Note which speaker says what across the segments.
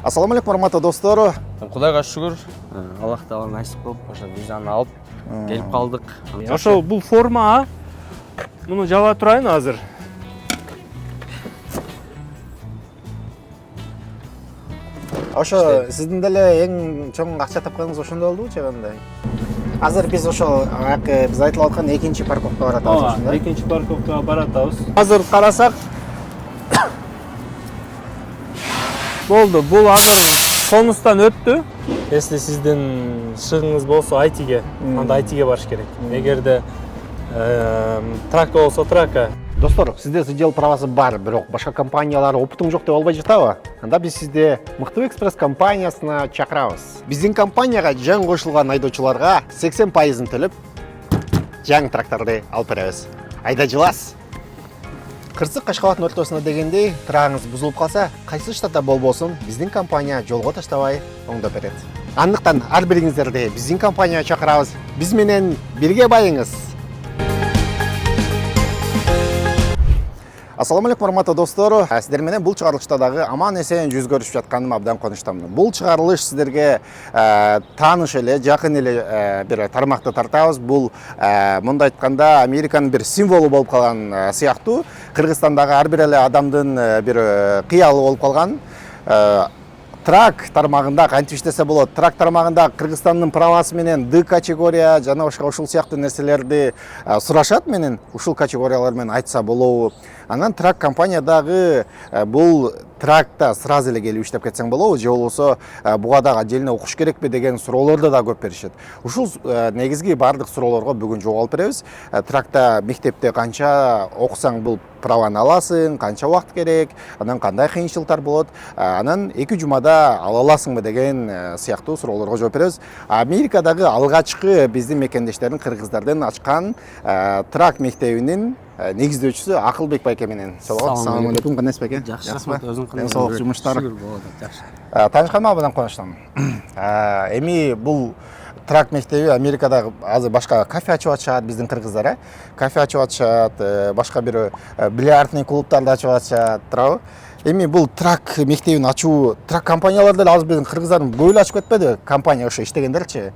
Speaker 1: Ассаламу алейкум, урматтуу достор.
Speaker 2: Кудайга шүгүр, Аллах таала насип кылып, ошо визаны алып келип калдык.
Speaker 3: Ошо бул форма, муну жаба турайын азыр.
Speaker 1: Ошо сиздин деле эң чоң акча тапканыңыз ошондо болдубу же кандай? Азыр биз ошо биз айтып аткан экинчи парковкага баратабыз ошондо.
Speaker 3: Экинчи парковкага баратабыз. Азыр карасак болду. Бул азыр конустан өттү. Если сиздин шыгыңыз болсо айтиге, анда айтиге барыш керек. Эгерде трака болсо трака.
Speaker 1: Достор, сизде жол правасы бар, бирок башка компаниялар опытың жок деп албай жатабы? Анда биз сизди Мыктыб экспресс компаниясына чакырабыз. Биздин компанияга жаңы кошулган айдоочуларга 80% төлөп, жаңы тракторду алып беребиз. Айда жылас. Кырсык Кашкабаттын ортосуна дегендей, трагыңыз бузулуп калса, кайсы штатта болбосун, биздин компания жолго таштабай оңдоп берет. Андыктан ар бириңиздерди биздин компанияга чакырабыз. Биз менен бирге байыңыз. Ассаламу алейкум, урматтуу достор. Сиздер менен бул чыгарылышта дагы аман-эсен жүз көрүшүп жатканыма абдан кубанычтамын. Бул чыгарылыш сиздерге тааныш эле, жакын эле бир тармакты тартабыз. Бул мындай айтканда Американын бир символу болуп калган сыяктуу. Кыргызстандагы ар бир эле адамдын бир кыялы болуп калган. Трак тармагында кантип иштесе болот? Трак тармагында Кыргызстандын правасы менен Д категория жана ушул сыяктуу нерселерди сурашат менен, ушул категориялар менен айтса болобу? Анан трак компаниядагы бул тракта сразу эле келип иштеп кетсең болобу, же болбосо буга дагы отдельно окуш керекпи деген суроолорду да көп беришет. Ушул негизги бардык суроолорго бүгүн жооп алып беребиз. Тракта мектепте канча окусаң бул праваны аласың, канча убакыт керек, анан кандай кыйынчылыктар болот, анан 2 жумада ала аласыңбы деген сыяктуу суроолорго жооп беребиз. Америкадагы алгачкы биздин мекендештердин кыргыздардын ачкан трак мектебинин негиздөөчүсү Акылбек байке менен. Assalamu алейкум, кандайсыз байке?
Speaker 2: Жакшы, рахмат, өзүң кандай?
Speaker 1: Соолук жумуштар.
Speaker 2: Шүгүр болот, жакшы.
Speaker 1: Таанышканыма абдан кубанычтамын. Эми бул трак мектеби Америкада азыр башка кафе ачып атышат, биздин кыргыздар, кафе ачып атышат, башка бир бильярдный клубтарды ачып атышат, туурабы? Эми бул трак мектебин ачуу, трак компаниялар деле азыр биздин кыргыздардын көп эле ачып кетпеди, компания ошо иштегендерчи.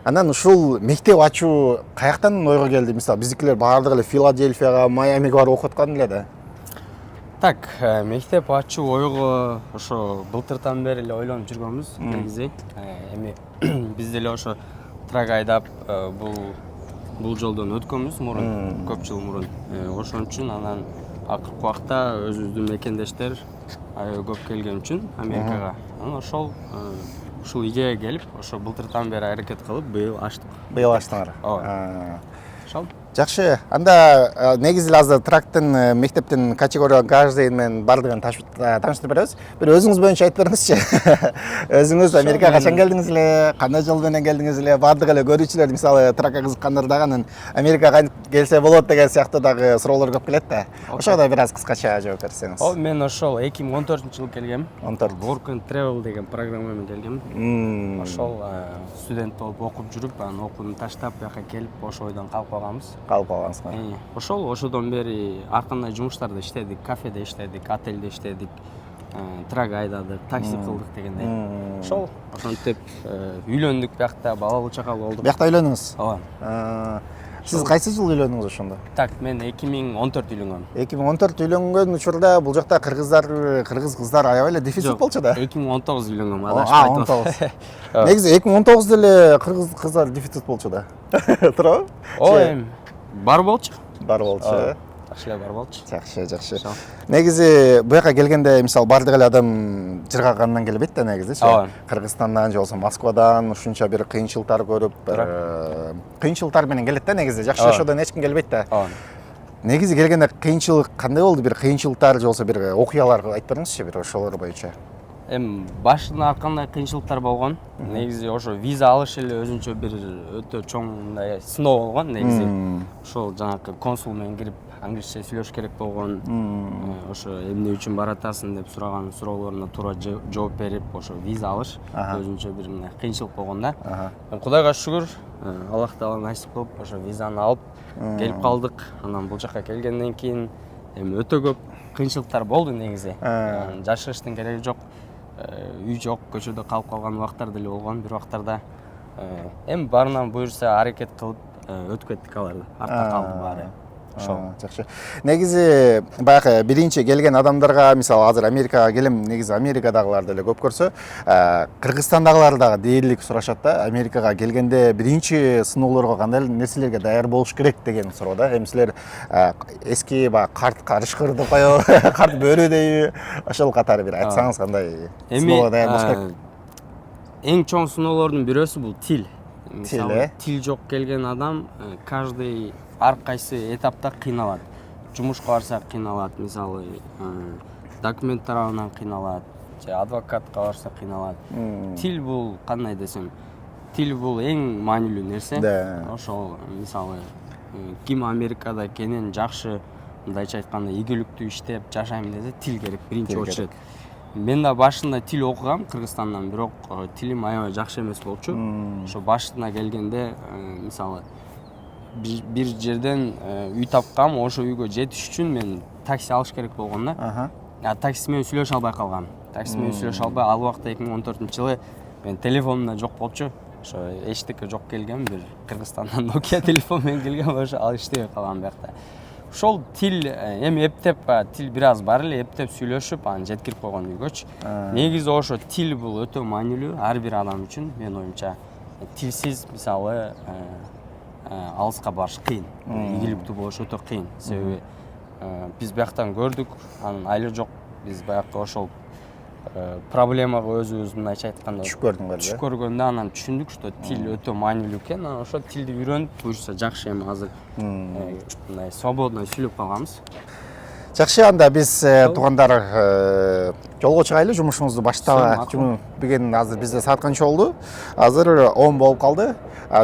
Speaker 1: Анан ушул мектеп ачуу каяктан ойго келди? Мисалы, биздикилер баардыгы эле Филадельфияга, Майамиге барып окуп аткан эле да.
Speaker 2: Так, мектеп ачуу ойго ошо былтыртан бери эле ойлонуп жүргөнбүз, негизи. Эми биз деле ошо трак айдап бул жолдон өткөнбүз мурун, көп жыл мурун. Ошон үчүн анан акыркы убакта өзүбүздүн мекендештер аябай көп келген үчүн Америкага. Анан ушул идея келип, ошо былтыртан бери аракет кылып, быйыл ачтык.
Speaker 1: Быйыл ачтыңар.
Speaker 2: Ошол.
Speaker 1: Жакшы. Анда негизи эле азыр трактын мектептин категория каждый менен бардыгын тааныштырып беребиз. Бир өзүңүз боюнча айтып бериңизчи. Өзүңүз Америкага качан келдиңиз эле, кандай жол менен келдиңиз эле, бардык эле көрүүчүлөр мисалы тракка кызыккандар дагы анан Америкага келсе болот деген сыяктуу дагы суроолор көп келет да. Ошого да бир аз кыскача жооп берсеңиз.
Speaker 2: Мен ошол 2014-жылы келгем.
Speaker 1: 14.
Speaker 2: Work and Travel деген программа менен келгем. Ошол студент болуп окуп жүрүп, анан окууну таштап, буяка келип, ошол ойдон калып калганбыз.
Speaker 1: Калып калгансызбы?
Speaker 2: Ошодон бери ар кандай жумуштарда иштедик, кафеде иштедик, отельде иштедик, трак айдадык, такси кылдык дегендей. Ошентип үйлөндүк биякта, балалуу чакалуу болдук.
Speaker 1: Биякта үйлөндүңүз?
Speaker 2: Ооба.
Speaker 1: Сиз кайсы жылы үйлөндүңүз ошондо?
Speaker 2: Так, мен 2014 үйлөнгөм.
Speaker 1: 2014 үйлөнгөн учурда бул жакта кыргыз кыздар аябай эле дефицит болчу да.
Speaker 2: 2019 үйлөнгөм, адашпай
Speaker 1: 19. Негизи 2019 деле кыргыз кыздар дефицит болчу да. Туурабы?
Speaker 2: Ой, бар болчу.
Speaker 1: Бар болчу.
Speaker 2: Жакшы эле бар болчу.
Speaker 1: Жакшы. Негизи буяка келгенде мисалы бардык эле адам жыргагандан келбейт да негизичи. Кыргызстандан же болбосо Москвадан ушунча бир кыйынчылыктар көрүп, кыйынчылыктар менен келет да негизи. Жакшы жашоодон эч ким келбейт да. Негизи келгенде кыйынчылык кандай болду? Бир кыйынчылыктар же болбосо бир окуялар айтып бериңизчи, бир ошолор боюнча.
Speaker 2: Башында ар кандай кыйынчылыктар болгон. Негизи ошо виза алыш эле өзүнчө бир өтө чоң мындай сыноо болгон негизи. Ошол жанагы консул менен кирип англисче сүйлөш керек болгон. Ошо эмне үчүн баратасың деп сураган суроолоруна туура жооп берип, ошо виза алыш өзүнчө бир мындай кыйынчылык болгон да. Кудайга шүгүр, Аллах таала насип кылып, ошо визаны алып келип калдык. Анан бул жака келгенден кийин өтө көп кыйынчылыктар болду негизи. Жашырыштын кереги жок. үй жок, көчөдө калып калган убактар деле болгон. Бир убактарда эми баарынан буюрса аракет кылып өтүп кеттик аларды. Артта калды баары.
Speaker 1: Жакшы. Негизи баягы биринчи келген адамдарга, мисалы азыр Америкага келем, негизи Америкадагылар деле көп көрсө, Кыргызстандагылар дагы дээрлик сурашат да. Америкага келгенде биринчи сыноолорго кандай нерселерге даяр болуш керек деген суроо да. Эми силер эски баягы карт карышкыр деп коебу, карт бөрү дейби? Ошол катары бир айтсаңыз кандай сыноого даяр болуш керек?
Speaker 2: Эң чоң сыноолордун бирөөсү бул тил.
Speaker 1: Мисалы,
Speaker 2: тил жок келген адам каждый ар кайсы этапта кыйналат. Жумушка барса кыйналат, мисалы, документ тарабынан кыйналат, же адвокатка барса кыйналат. Тил бул кандай десем, тил бул эң маанилүү нерсе. Ошол мисалы ким Америкада экенин жакшы, мындайча айтканда ийгиликтүү иштеп жашайм десе, тил керек биринчи очередь. Мен да башында тил окугам Кыргызстандан, бирок тилим аябай жакшы эмес болчу. Ошо башына келгенде, мисалы, бир жерден үй тапкам, ошо үйгө жетиш үчүн мен такси алыш керек болгон да. Такси менен сүйлөшө албай калгам. Такси менен сүйлөшө албай, ал убакта 2014-жылы мен телефонум да жок болчу. Ошо эчтеке жок келгем, бир Кыргызстандан Nokia телефон менен келгем, ошо ал иштебей калган биякта. Ошол тил эми эптеп тил бир аз бар эле, эптеп сүйлөшүп, анан жеткирип койгон үйгөчү. Негизи ошо тил бул өтө маанилүү ар бир адам үчүн, менин оюмча. Тилсиз мисалы алыска барыш кыйын, ийгиликтүү болуш өтө кыйын. Себеби биз бияктан көрдүк, анын айла жок, биз баягы ошол проблемага өзүбүз мындайча айтканда түшүп көргөндө анан түшүндүк, что тил өтө маанилүү экен. Анан ошол тилди үйрөнүп, буюрса жакшы эми азыр мындай свободно сүйлөп калганбыз.
Speaker 1: Жакшы, анда биз туугандар жолго чыгайлы, жумушубузду баштап деген азыр бизде саат канча болду? Азыр 10 болуп калды.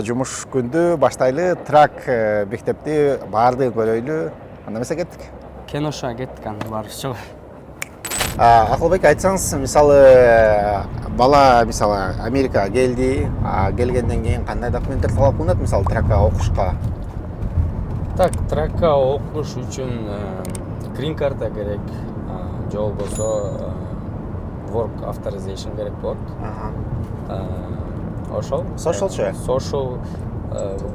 Speaker 1: Жумуш күндү баштайлы, трак мектепти баардыгын көрөйлү. Анда эмесе кеттик?
Speaker 2: Киношо кеттик, анда барышчы.
Speaker 1: Акылбек, айтсаңыз, мисалы бала мисалы Америкага келди, келгенден кийин кандай документтер талап кылынат, мисалы тракка окушка?
Speaker 2: Так, тракка окуш үчүн green карта керек, же болбосо work authorization керек болот. Ошол. Socialчы? Social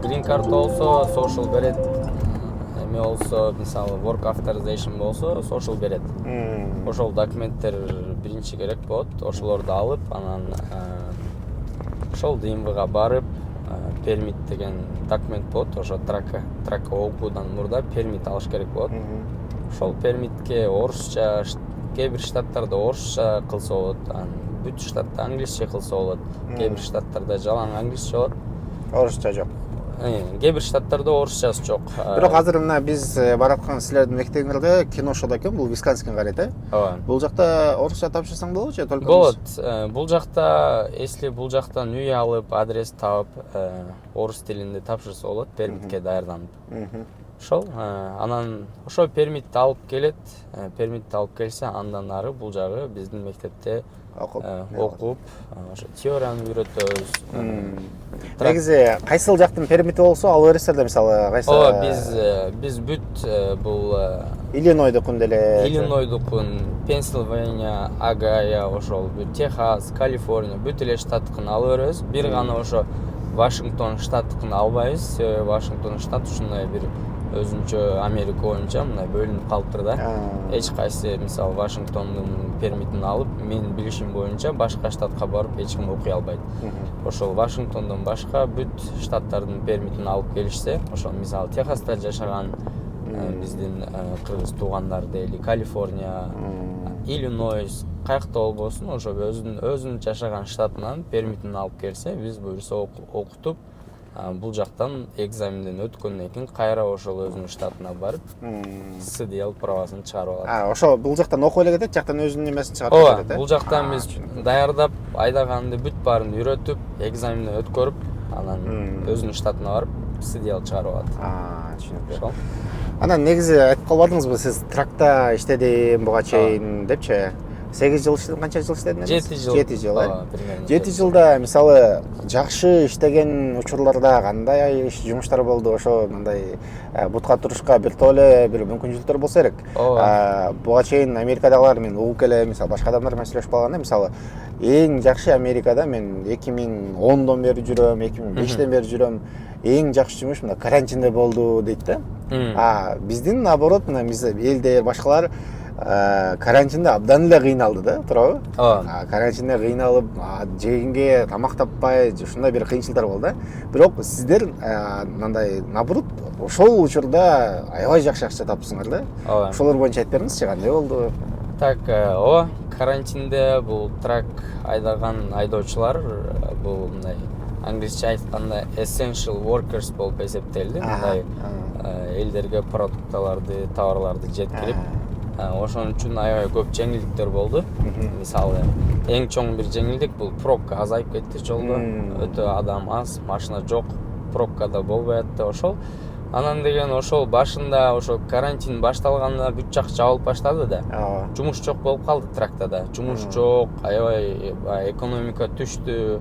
Speaker 2: green карта болсо social берет. Эми болсо, мисалы work authorization болсо social берет. Ошол документтер биринчи керек болот. Ошолорду алып, анан ошол ДМВга барып, пермит деген документ болот. Ошо тракка окуудан мурда пермит алыш керек болот. Ошол пермитке орусча, кээ бир штаттарда орусча кылса болот, бүт штатта англисче кылса болот. Кээ бир штаттарда жалаң англисче болот. Орусча жок. Кээ бир штаттарда орусчасы жок.
Speaker 1: Бирок азыр мына биз бараткан силердин мектебиңерде киношодо экен, бул Висконсин карайт,
Speaker 2: Ооба.
Speaker 1: Бул жакта орусча тапшырсаң болобу же только?
Speaker 2: Болот. Бул жакта, если бул жактан үй алып, адрес таап, орус тилинде тапшырса болот, пермитке даярданып. Ошол, анан ошо пермитти алып келет, пермитти алып келсе, андан ары бул жагы биздин мектепте окуп, ошо теорияны үйрөтөбүз.
Speaker 1: Негизи кайсыл жактын пермити болсо алып бересиздер, мисалы кайсы?
Speaker 2: Ооба, биз бүт бул
Speaker 1: Иллинойдукун деле.
Speaker 2: Иллинойдукун, Пенсильвания, Огайо, ошол бүт Техас, Калифорния, бүт эле штаттыкын алып беребиз. Бир гана ошо Вашингтон штаттыкын албайбыз. Себеби Вашингтон штат ушундай бир өзүнчө Америка боюнча мындай бөлүнүп калыптыр да. Эч кайсы мисалы Вашингтондун пермитин алып, менин билишим боюнча башка штатка барып эч ким окуй албайт. Ошол Вашингтондон башка бүт штаттардын пермитин алып келишсе, ошол мисалы Техаста жашаган биздин кыргыз туугандар дейли, Калифорния, Иллинойс, каякта болбосун, ошо өзүнүн жашаган штатынан пермитин алып келсе, биз буюрса окутуп, бул жактан экзаменден өткөндөн кийин кайра ошол өзүнүн штатына барып, CDL правасын чыгарып алат.
Speaker 1: Ошо бул жактан окуп эле кетет, жактан өзүнүн эмесин чыгарып кетет.
Speaker 2: Бул жактан биз даярдап, айдаганды бүт баарын үйрөтүп, экзаменден өткөрүп, анан өзүнүн штатына барып, CDL чыгарып алат.
Speaker 1: Түшүнүктүү. Анан негизи айтып калбадыңызбы, сиз тракта иштедим буга чейин депчи? 8 жыл иштедим, канча жыл иштедиң?
Speaker 2: 7 жыл.
Speaker 1: 7 жыл,
Speaker 2: Ооба, примерно.
Speaker 1: 7 жылда мисалы жакшы иштеген учурларда кандай жумуштар болду? Ошо мындай бутка турушка биртоле бир мүмкүнчүлүктөр болсо керек. Буга чейин Америкадагылар мен угуп келем, мисалы башка адамдар менен сүйлөшүп калганда, мисалы эң жакшы Америкада мен 2010дон бери жүрөм, 2005ден бери жүрөм. Эң жакшы жумуш мына карантинде болду дейт да. Биздин наоборот, мына биз элде башкалар карантинде абдан эле кыйналды да, туурабы?
Speaker 2: Ооба.
Speaker 1: Карантинде кыйналып, жегенге тамак таппай, ушундай бир кыйынчылыктар болду да. Бирок сиздер мындай наоборот ошол учурда аябай жакшы акча тапсыңар да. Ошолор боюнча айтып бериңизчи, кандай болду?
Speaker 2: Так, ооба, карантинде бул трак айдаган айдоочулар бул мындай англисче айтканда essential workers болуп эсептелди. Мындай элдерге продукталарды, товарларды жеткирип, ошон үчүн аябай көп жеңилдиктер болду. Мисалы, эң чоң бир жеңилдик бул пробка азайып кетти жолдо. Өтө адам аз, машина жок, пробкада болбой атты ошол. Анан деген ошол башында ошо карантин башталганда бүт жак жабылып баштады да. Жумуш жок болуп калды тракта да. Жумуш жок, аябай экономика түштү.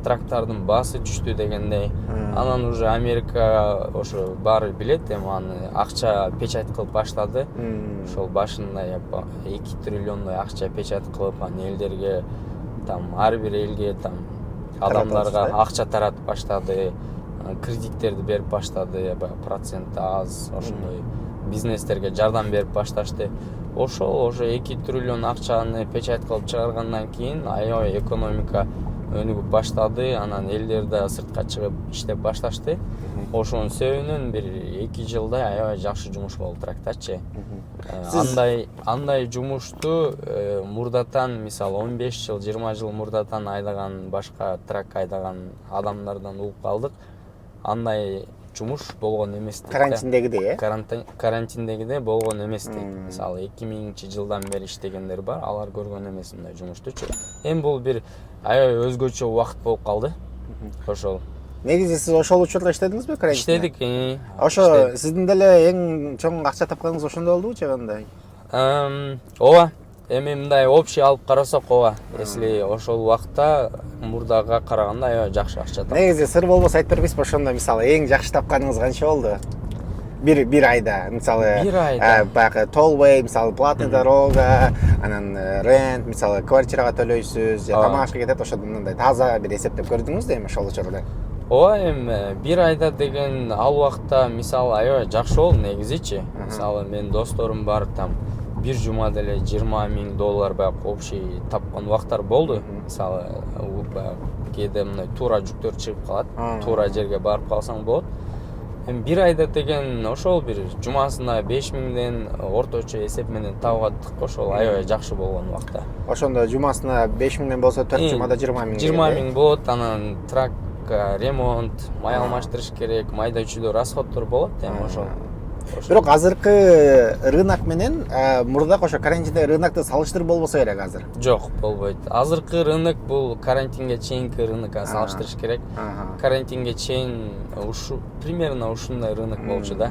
Speaker 2: Трактардын баасы түштү дегендей. Анан уже Америка ошо баары билет, эми аны акча печать кылып баштады. Ошол башында 2 триллиондой акча печать кылып, аны элдерге там ар бир элге там адамдарга акча таратып баштады. Кредиттерди берип баштады, проценти аз, ошондой бизнестерге жардам берип башташты. Ошол 2 триллион акчаны печать кылып чыгаргандан кийин аябай экономика өнүгүп баштады, анан элдер да сыртка чыгып иштеп башташты. Ошонун себебинен бир 2 жылда аябай жакшы жумуш болду трактачы. Андай жумушту мурдатан, мисалы 15 жыл, 20 жыл мурдатан айдаган, башка трак айдаган адамдардан угуп калдык. Андай жумуш болгон эмес дейт.
Speaker 1: Карантиндегидей,
Speaker 2: Карантиндегидей болгон эмес дейт. Мисалы 2000-жылдан бери иштегендер бар, алар көргөн эмес мындай жумуштучу. Эми бул бир аябай өзгөчө убакыт болуп калды. Ошол.
Speaker 1: Негизи сиз ошол учурда иштедиңизби карантинде?
Speaker 2: Иштедик.
Speaker 1: Ошо сиздин деле эң чоң акча тапканыңыз ошондо болдубу же кандай?
Speaker 2: Ооба. Эми мындай общий алып карасак, ооба. Если ошол убакта мурдага караганда аябай жакшы акча таптым.
Speaker 1: Негизи сыр болбосо айтып бербейсизби, ошондо мисалы эң жакшы тапканыңыз канча болду? Бир айда, мисалы баягы tollway, мисалы платный дорога, анан рент, мисалы квартирага төлөйсүз, же тамак кетет, ошондо мындай таза бир эсептеп көрдүңүз да эми ошол учурда?
Speaker 2: Ооба, эми бир айда деген ал убакта мисалы аябай жакшы болду негизичи. Мисалы менин досторум бар, там бир жума деле $20,000 баягы общий тапкан убактар болду. Мисалы кээде мындай туура жүктөр чыгып калат, туура жерге барып калсаң болот. Эми бир айда деген ошол бир жумасына 5,000ден орточо эсеп менен таап аттык, ошол аябай жакшы болгон убакта.
Speaker 1: Ошондо жумасына 5,000ден болсо 4 жумада 20,000.
Speaker 2: 20,000 болот, анан трак ремонт, май алмаштырыш керек, майда чүйдө расходдор болот эми ошол.
Speaker 1: Бирок азыркы рынок менен мурдакы ошо карантиндеги рынокты салыштырып болбосо керек азыр.
Speaker 2: Жок, болбойт. Азыркы рынок бул карантинге чейинки рынокко салыштырыш керек. Карантинге чейин примерно ушундай рынок болчу да.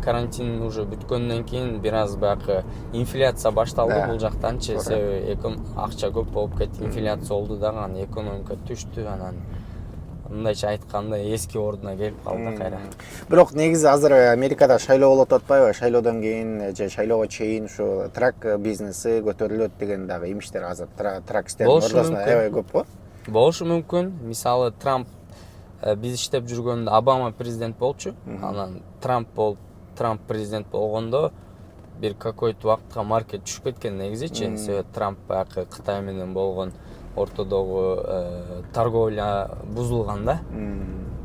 Speaker 2: Карантин уже бүткөндөн кийин бир аз баягы инфляция башталды бул жактанчы, себеби акча көп болуп кетти, инфляция болду дагы, анан экономика түштү, анан мындайча айтканда эски ордуна келип калды кайра.
Speaker 1: Бирок негизи азыр Америкада шайлоо болуп атпайбы? Шайлоодон кийин же шайлоого чейин ушу трак бизнеси көтөрүлөт деген дагы имиштер азыр трак истердин ортосунда аябай көп го.
Speaker 2: Болушу мүмкүн. Мисалы Трамп биз иштеп жүргөндө Обама президент болчу. Анан Трамп президент болгондо бир какой-то убакытка маркет түшүп кеткен негизичи. Себеби Трамп баягы Кытай менен болгон ортодогу торговля бузулганда.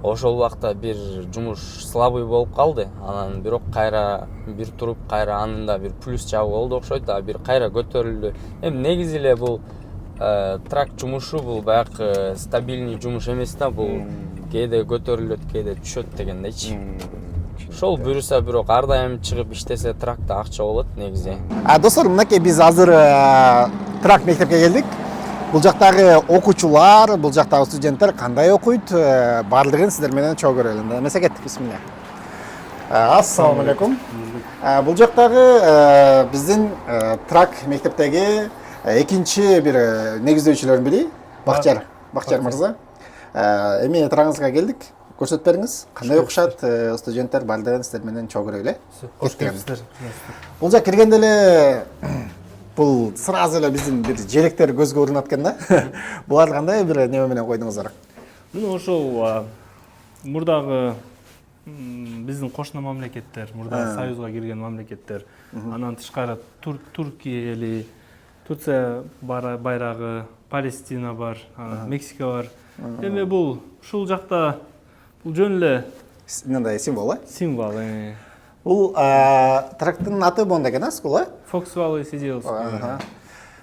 Speaker 2: Ошол убакта бир жумуш слабый болуп калды. Анан бирок кайра бир туруп кайра анында бир плюс жагы болду окшойт, а бир кайра көтөрүлдү. Эми негизи эле бул трак жумушу бул баягы стабильный жумуш эмес да, бул кээде көтөрүлөт, кээде түшөт дегендейчи. Ошол буюрса бирок ар дайым чыгып иштесе тракта акча болот негизи.
Speaker 1: Достор, мынакей биз азыр трак мектепке келдик. Бул жактагы окуучулар, бул жактагы студенттер кандай окуйт, баардыгын сиздер менен чогуу көрөлү. Эмесе кеттик, бисмилля. Ассалаумалейкум. Бул жактагы биздин трак мектептеги экинчи бир негиздөөчүлөрдүн бири Бакчар мырза. Эми трагыңызга келдик. Көрсөтүп бериңиз. Кандай окушат студенттер бардыгын сиздер менен чогуу эле.
Speaker 3: Кош келипсиздер.
Speaker 1: Бул жак киргенде эле бул сразу эле биздин бир желектер көзгө урунат экен да. Буларды кандай бир неме менен койдуңуздар?
Speaker 3: Мына ошол мурдагы биздин кошуна мамлекеттер, мурда Союзга кирген мамлекеттер, анан тышкары Туркия эли, Турция байрагы, Палестина бар, Мексика бар. Эми бул ушул жакта бул жөн эле
Speaker 1: Мындай символ,
Speaker 3: символ.
Speaker 1: Бул трактын аты монда экен, скул,
Speaker 3: Fox Valley сиделс.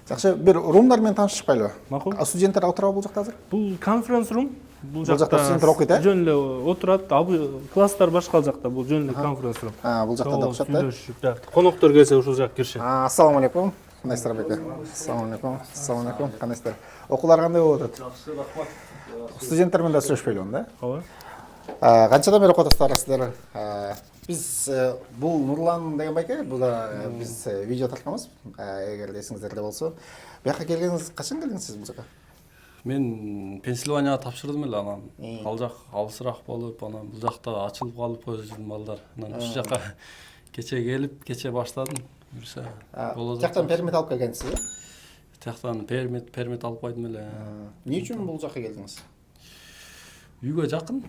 Speaker 1: Жакшы, бир румдар менен таанышышпайлыбы?
Speaker 3: Макул.
Speaker 1: Студенттер отурабы бул жакта азыр?
Speaker 3: Бул конференс рум. Бул
Speaker 1: жакта студенттер окуйт,
Speaker 3: жөн эле отурат. Класстар башка жакта, бул жөн эле конференс рум.
Speaker 1: Бул жакта да окушат да?
Speaker 3: Коноктор келсе ушул жак киришет.
Speaker 1: Ассаламу алейкум. Кандайсыздар беке? Ассаламу алейкум. Кандайсыздар? Окуулар кандай болуп атат?
Speaker 4: Жакшы, рахмат.
Speaker 1: Студенттер менен да сүйлөшпөйлүмүн да?
Speaker 3: Ооба.
Speaker 1: Канчадан бери окуп атасыздар сиздер? Биз бул Нурлан деген байке, бул да биз видео тартканбыз. Эгер эсиңиздерде болсо, буяка келгениңиз качан келдиңиз сиз бул жака?
Speaker 4: Мен Пенсильванияга тапшырдым эле, анан ал жак алысыраак болуп, анан бул жакта ачылып калып койду жүрдүм балдар. Анан ушул жака кече келип, кече баштадым. Жүрсө болот.
Speaker 1: Жактан пермит алып келгенсиз, э?
Speaker 4: Жактан пермит алып койдум эле.
Speaker 1: Эмне үчүн бул жака келдиңиз?
Speaker 4: Үйгө жакын.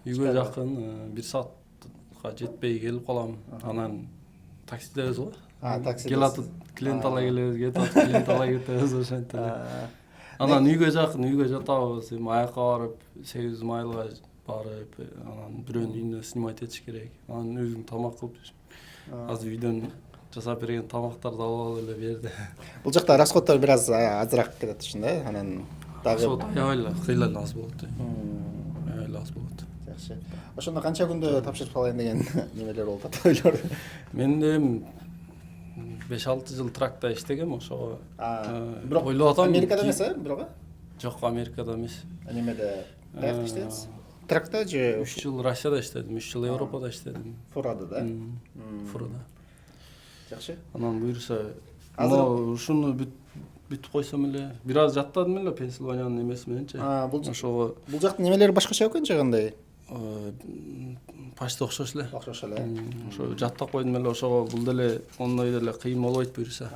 Speaker 4: Үйгө жакын, 1 саатка жетпей келип калам. Анан таксидебиз го.
Speaker 1: Такси.
Speaker 4: Келатып, клиент ала келебиз, кетип, клиент ала кетебиз ошентип. Анан үйгө жакын, үйгө жатабыз. Эми аякка барып, 8 майлга барып, анан бирөөнүн үйүнө снимать этиш керек. Анан өзүм тамак кылып, азыр үйдөн жасап берген тамактарды алып алып эле берди.
Speaker 1: Бул жакта расходдор бир аз азыраак кетет ушундай, анан дагы
Speaker 4: аябай кыйла аз болот. Аябай аз болот.
Speaker 1: жакшы. Ошондо канча күндө тапшырып салайын деген немелер болуп атат, ойлор.
Speaker 4: Мен эми 5-6 жыл тракта иштегем, ошого.
Speaker 1: Бирок
Speaker 4: ойлоп атам.
Speaker 1: Америкада эмес, бирок?
Speaker 4: Жок, Америкада эмес.
Speaker 1: Немеде каякта иштедиңиз? Тракта же
Speaker 4: 3 жыл Россияда иштедим, 3 жыл Европада иштедим.
Speaker 1: Фурада, да?
Speaker 4: Фурада.
Speaker 1: Жакшы.
Speaker 4: Анан буюрса, ушуну бүтүп койсом эле, бир аз жаттадым эле Пенсильваниянын эмеси мененчи. Ошого
Speaker 1: бул жактын немелери башкача экен же кандай?
Speaker 4: Почти окшош эле.
Speaker 1: Окшош эле.
Speaker 4: Ошо жаттап койдум эле, ошого бул деле ондой деле кыйын болбойт буюрса.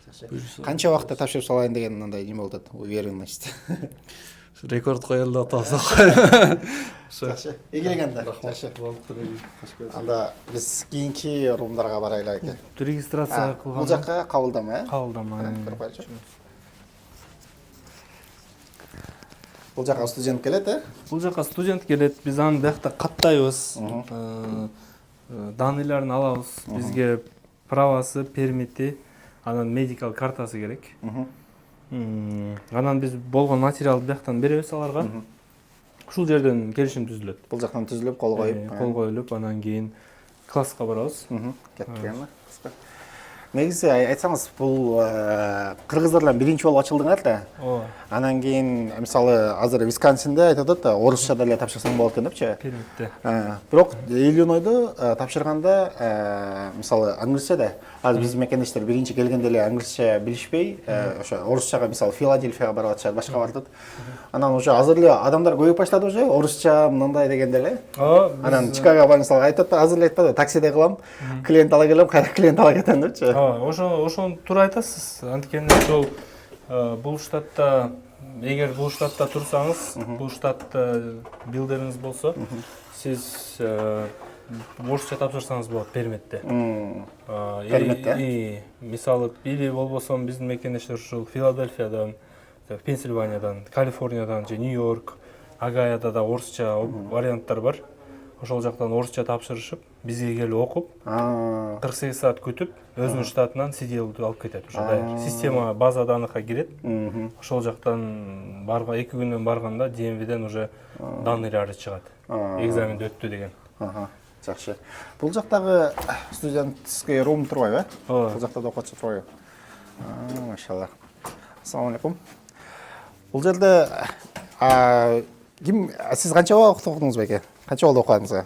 Speaker 1: Жакшы. Канча убакытта тапшырып салайын деген мындай неме болуп атат? Уверенность.
Speaker 4: Рекорд коелу атабыз.
Speaker 1: Жакшы. Ийгилеген да. Жакшы. Анда биз кийинки румдарга барайлы экен.
Speaker 3: Регистрация кылган.
Speaker 1: Бул жакка кабылдама,
Speaker 3: Кабылдама.
Speaker 1: Бул жака студент келет,
Speaker 3: Бул жака студент келет, биз аны биякта каттайбыз. Даныйларын алабыз. Бизге правасы, пермити, анан медикал картасы керек. Анан биз болгон материалды бияктан беребиз аларга. Ушул жерден келишим түзүлөт.
Speaker 1: Бул жактан түзүлүп, кол
Speaker 3: коюлуп, анан кийин класска барабыз.
Speaker 1: Кеткен. Негизи айтсаңыз, бул кыргыздар менен биринчи болуп ачылдыңар да.
Speaker 3: Ооба.
Speaker 1: Анан кийин мисалы азыр Висконсинде айтып атат да, орусча деле тапшырсаң болот экен депчи.
Speaker 3: Пермитте.
Speaker 1: Бирок Иллинойдо тапшырганда мисалы англисчеде, азыр биздин мекендештер биринчи келгенде эле англисче билишпей, ошо орусчага мисалы Филадельфияга барып атышат, башка бардык. Анан уже азыр эле адамдар көбөйүп баштады уже, орусча мындай дегенде эле. Анан Чикагого бар мисалы айтат да, азыр эле айтты да, таксиде кылам, клиент ала келем, кайра клиент ала кетем депчи.
Speaker 3: Ошону туура айтасыз. Анткени ошол бул штатта, эгер бул штатта турсаңыз, бул штатта билдериңиз болсо, сиз орусча тапшырсаңыз болот пермитте.
Speaker 1: Пермитте?
Speaker 3: Мисалы, или болбосо биздин мекендештер ушул Филадельфиядан, Пенсильваниядан, Калифорниядан же Нью-Йорк, Агаяда да орусча варианттар бар. Ошол жактан орусча тапшырышып, бизге келип окуп, 48 саат күтүп, өзүнүн штатынан CDL-ду алып кетет. Ошондой система базада аныкка кирет. Ошол жактан 2 күндөн барганда DMV-ден уже данныйлары чыгат. Экзаменди өттү деген.
Speaker 1: Жакшы. Бул жактагы студентский рум турбайбы?
Speaker 3: Ооба.
Speaker 1: Бул жакта да окуучу турбайбы? Машалла. Ассаламу алейкум. Бул жерде сиз канча убакыт окудуңуз беке? Канча болду окуганыңызга?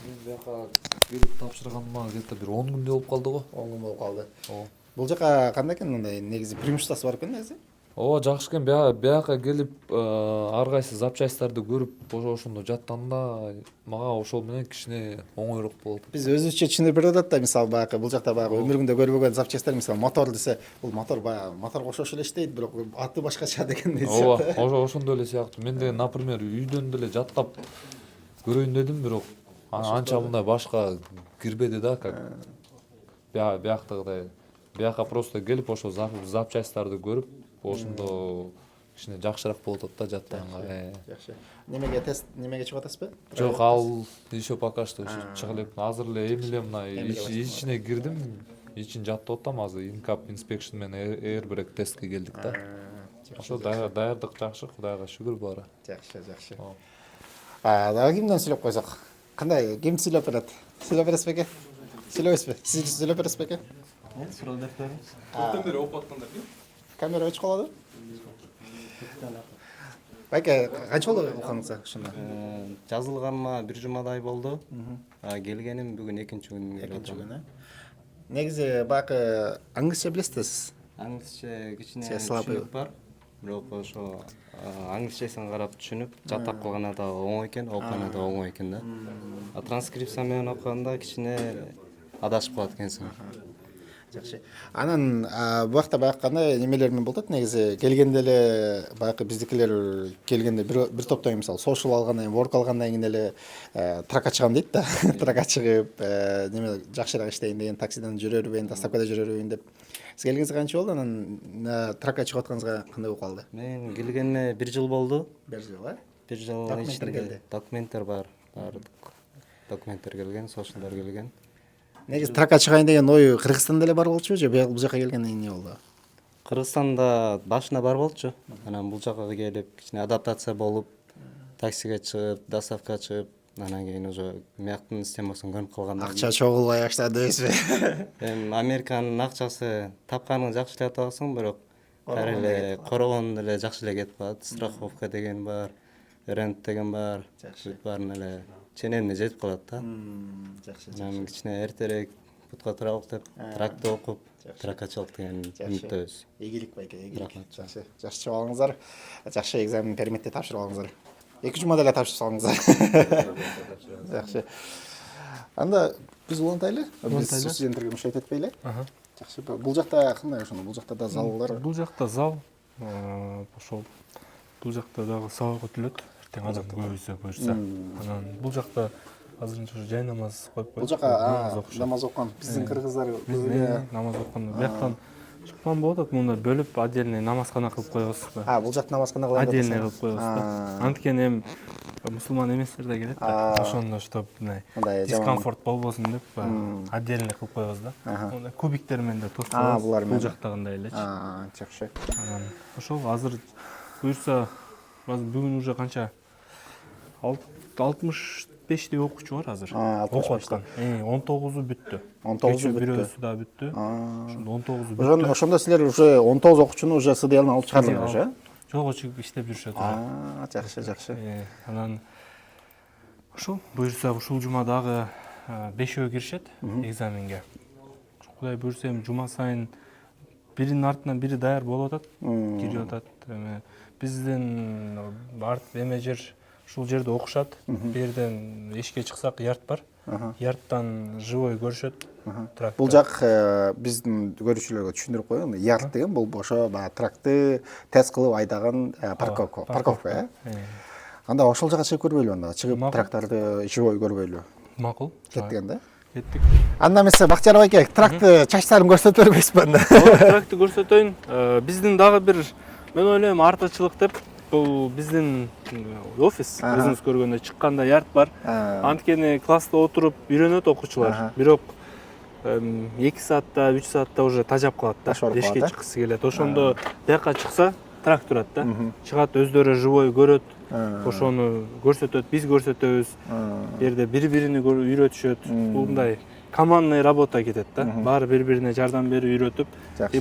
Speaker 5: Мен бияка келип тапшырганыма где-то бир 10 күндөй болуп калды го.
Speaker 1: 10 күн болуп калды.
Speaker 5: Ооба.
Speaker 1: Бул жака кандай экен мындай негизи преимуществосу бар экен негизи?
Speaker 5: Ооба, жакшы экен. Бияка келип ар кайсы запчасттарды көрүп ошондо жаттанда мага ошол менен кичине оңойрук болот.
Speaker 1: Биз өзүбүзчө түшүндүрүп берип атат да, мисалы баягы бул жакта баягы өмүрүңдө көрбөгөн запчасттар, мисалы мотор десе, бул мотор баягы моторго окшош эле иштейт, бирок аты башкача деген
Speaker 5: Ооба, ошондой эле сыяктуу. Мен деген, например, үйдөн деле жаттап көрөйүн дедим, бирок анча мындай башка кирбеди да, как бияктагыдай. Бияка просто келип ошо запчасттарды көрүп, ошондо кичине жакшыраак болуп атат да жаттаганга.
Speaker 1: Жакшы. Немеге чыгып атасызбы?
Speaker 5: Жок, ал еще пока что чыга элек. Азыр эле эми эле мына ичине кирдим. Ичин жаттап атам азыр. Incap inspection менен airbag тестке келдик да. Ошо даярдык жакшы, Кудайга шүгүр баары.
Speaker 1: Жакшы. Дагы кимден сүйлөп койсок? Кандай, ким сүйлөп берет? Сүйлөп бересиз беке? Сүйлөбөйсүзбү? Сиз сүйлөп бересиз беке?
Speaker 4: Суроо дефтери.
Speaker 3: Көптөн бери окуп аткандар ким?
Speaker 1: Камера өчүп калады? Байке, канча болду окуганыңызга ушунда?
Speaker 6: Жазылганыма 1 жумадай болду. Келгеним бүгүн 2-нчи күн келип атам.
Speaker 1: Негизи баягы англисче билесиз?
Speaker 6: Англисче кичине
Speaker 1: слабый.
Speaker 6: түшүнүк бар. Бирок ошо англисчесин карап түшүнүп, жаттап калганда да оңой экен, окуганда да оңой экен да. Транскрипция менен окуганда кичине адашып калат экенсиң.
Speaker 1: Жакшы. Анан буякта баягы кандай немелер менен болуп атат негизи? Келгенде эле баягы биздикилер келгенде бир топтон мисалы social алгандан кийин, work алгандан кийин эле тракка чыгам дейт да. Тракка чыгып, неме жакшыраак иштейин деген, таксиден жүрө бербейин, доставкада жүрө бербейин деп. Сиз келгениңизге канча болду? Анан тракка чыгып атканыңызга кандай болуп калды?
Speaker 6: Мен келгениме 1 жыл болду.
Speaker 1: 1 жыл, э?
Speaker 6: 1 жыл
Speaker 1: Документтер келди.
Speaker 6: Документтер бар. Документтер келген, socialдар келген.
Speaker 1: Негизи тракка чыгайын деген ой Кыргызстанда эле бар болчу, же бул жака келгенден кийин эмне болду?
Speaker 6: Кыргызстанда башында бар болчу. Анан бул жака келип, кичине адаптация болуп, таксиге чыгып, доставка чыгып, анан кийин уже мияктын системасын көрүп калгандан
Speaker 1: Акча чогулбай баштады дейсизби?
Speaker 6: кийин Американын акчасы тапканын жакшы эле табасың, бирок ары эле корогон эле жакшы эле кетип калат. Страховка деген бар, рент деген бар. Бүт баарын эле ченемине жетип калат да.
Speaker 1: Жакшы.
Speaker 6: Анан кичине эртерээк бутка туралык деп, тракты окуп, траккачылык деген үмүттөбүз.
Speaker 1: Ийгилик байке, ийгилик. Жакшы. Жакшы чыгып алыңыздар. Жакшы экзамен переметти тапшырып алыңыздар. 2 жумада эле тапшырып салыңыздар. Жакшы. Анда биз улантайлы. Биз студенттерге мушайт этпейли. Жакшы. Бул жакта кандай ошондо? Бул жакта да залдар.
Speaker 3: Бул жакта зал ошол. Бул жакта дагы сабак өтүлөт. Эртең адам көбөйсө буюрса. Анан бул жакта азырынча жай намаз коюп
Speaker 1: Бул жака намаз окуган биздин кыргыздар
Speaker 3: намаз окуганда бияктан чыккан болот атат, мында бөлүп отдельный намазкана кылып коебузбу?
Speaker 1: бул жакта намазкана кылам.
Speaker 3: Отдельный кылып коебуз да. Анткени эми мусулман эместер да келет да. Ошондо чтоб мындай дискомфорт болбосун деп отдельный кылып коебуз да. Мындай кубиктер менен да тоскообуз. Бул жактагындай элечи.
Speaker 1: Жакшы.
Speaker 3: Анан ошол азыр буюрса бүгүн уже канча 65 окуучу бар азыр. Окуп аткан. 19-у бүттү. 19-у бирөөсү да бүттү. Ошондо 19-у бүттү.
Speaker 1: Ошондо силер уже 19 окуучуну уже СДЛдан алып чыгардыңар уже?
Speaker 3: Жолго чыгып иштеп жүрүшөт.
Speaker 1: Жакшы.
Speaker 3: Анан ошол буюрса ушул жума дагы 5өө киришет экзаменге. Кудай буюрса эми жума сайын биринин артынан бири даяр болуп атат, кирип атат. Биздин эме жер ушул жерде окушат. Бу жерден эшикке чыксак ярд бар. Ярдтан живой көрүшөт.
Speaker 1: Бул жак биздин көрүүчүлөргө түшүндүрүп коеюн. Ярд деген бул ошо баягы тракты тест кылып айдаган парковка, э? Анда ошол жака чыгып көрбөйлүбү анда? Чыгып трактарды живой көрбөйлүбү?
Speaker 3: Макул.
Speaker 1: Кеттик анда.
Speaker 3: Кеттик.
Speaker 1: Анда эмесе Бактияр байке, тракты чачтарын көрсөтүп бербейсизби анда?
Speaker 3: Тракты көрсөтөйүн. Биздин дагы бир мен ойлойм артычлык деп бул биздин офис өзүңүз көргөндөй чыкканда ярд бар. Анткени класста отуруп үйрөнөт окуучулар. Бирок 2 саатта, 3 саатта уже тажап калат да. Эшикке чыккысы келет. Ошондо бияка чыкса трак турат да. Чыгат өздөрү живой көрөт. Ошону көрсөтөт, биз көрсөтөбүз. Бу жерде бири-бирини үйрөтүшөт. Бул мындай командный работа кетет да. Баары бири-бирине жардам берип үйрөтүп.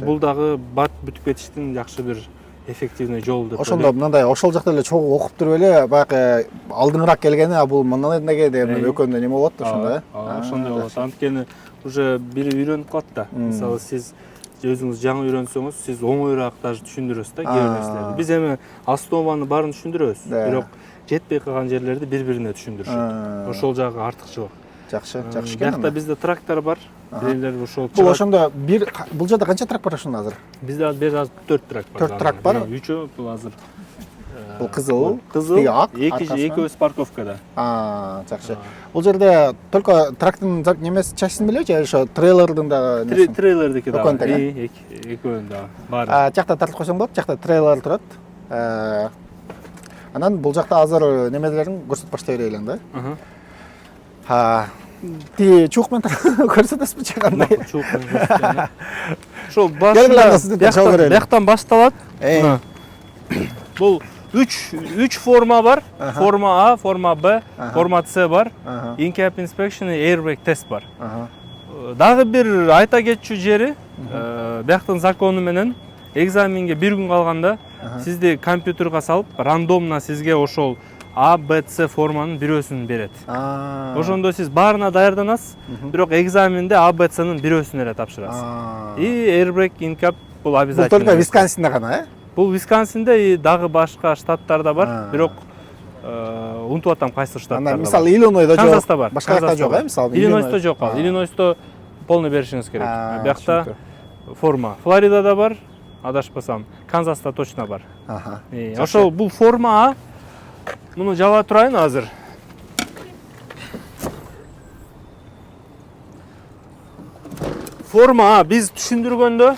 Speaker 3: Бул дагы бат бүтүп кетиштин жакшы бир эффективный жол деп
Speaker 1: ошондо мындай ошол жакта эле чогуу окуп туруп эле баягы алдыңыраак келгени бул мындан неге деп экөөнүндө неме болот да ошондо э
Speaker 3: ошондой болот. Анткени уже бири үйрөнүп калат да. Мисалы сиз өзүңүз жаңы үйрөнсөңүз, сиз оңоюраак даже түшүндүрөсүз да кээ бир нерселерди. Биз эми основаны баарын түшүндүрөбүз, бирок жетпей калган жерлерди бири-бирине түшүндүрүшөт. Ошол жагы артыкчылык.
Speaker 1: жакшы экен.
Speaker 3: Биякта бизде трактор бар. Бирелер ошол.
Speaker 1: Бул ошондо бул жерде канча трак бар ошондо азыр?
Speaker 3: Бизде азыр 4 трак бар.
Speaker 1: 4 трак бар.
Speaker 3: 3 бул азыр.
Speaker 1: Бул кызыл,
Speaker 3: ак,
Speaker 1: экөөсү
Speaker 3: экөөбүз парковкада.
Speaker 1: Жакшы. Бул жерде только трактын немеси часин беле же ошо трейлердин дагы
Speaker 3: Трейлердики да.
Speaker 1: Экөөнүн
Speaker 3: да. Бар.
Speaker 1: Жакта тартып койсоң болот, жакта трейлер турат. Анан бул жакта азыр немелерин көрсөтүп баштай берели да. Ти чук менен көрсөтөсүзбү же кандай?
Speaker 3: Чук менен. Ошол башында бияктан башталат. Бул 3 форма бар. Форма А, форма Б, форма С бар. In-cab inspection и airbag тест бар. Дагы бир айта кетчү жери, бияктын закону менен экзаменге 1 күн калганда сизди компьютерге салып, рандомно сизге ошол А, Б, С форманын бирөөсүн берет. Ошондо сиз баарына даярданасыз, бирок экзаменде А, Б, S'нын бирөөсүн эле тапшырасыз. И airbag, in-cab бул обязательно.
Speaker 1: Бул только Висконсинде гана, э?
Speaker 3: Бул Висконсинде и дагы башка штаттарда бар, бирок унутуп атам кайсы штаттарда.
Speaker 1: Мисалы Иллинойдо жок.
Speaker 3: Канзаста бар.
Speaker 1: Башка жакта жок, э, мисалы.
Speaker 3: Иллинойсто жок ал. Иллинойсто полный беришиңиз керек. Биякта форма. Флоридада бар, адашпасам. Канзаста точно бар. Ошол бул форма А. Муну жаба турайын азыр. Форма А биз түшүндүргөндө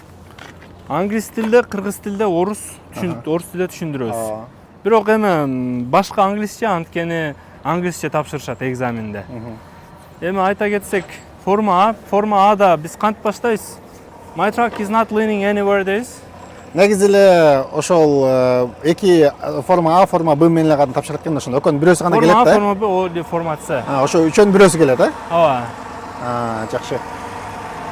Speaker 3: англис тилде, кыргыз тилде, орус тилде түшүндүрөбүз. Бирок эми башка англисче, анткени англисче тапшырышат экзаменде. Эми айта кетсек, форма Ада биз кантип баштайбыз? My truck is not leaning anywhere дейбиз.
Speaker 1: Негизи эле ошол эки форма А, форма Б менен гана тапшырат экен ошондо. Экөөнүн бирөөсү гана келет да.
Speaker 3: Форма Б, форма С.
Speaker 1: Ошо үчөөнүн бирөөсү келет, э?
Speaker 3: Ооба.
Speaker 1: Жакшы.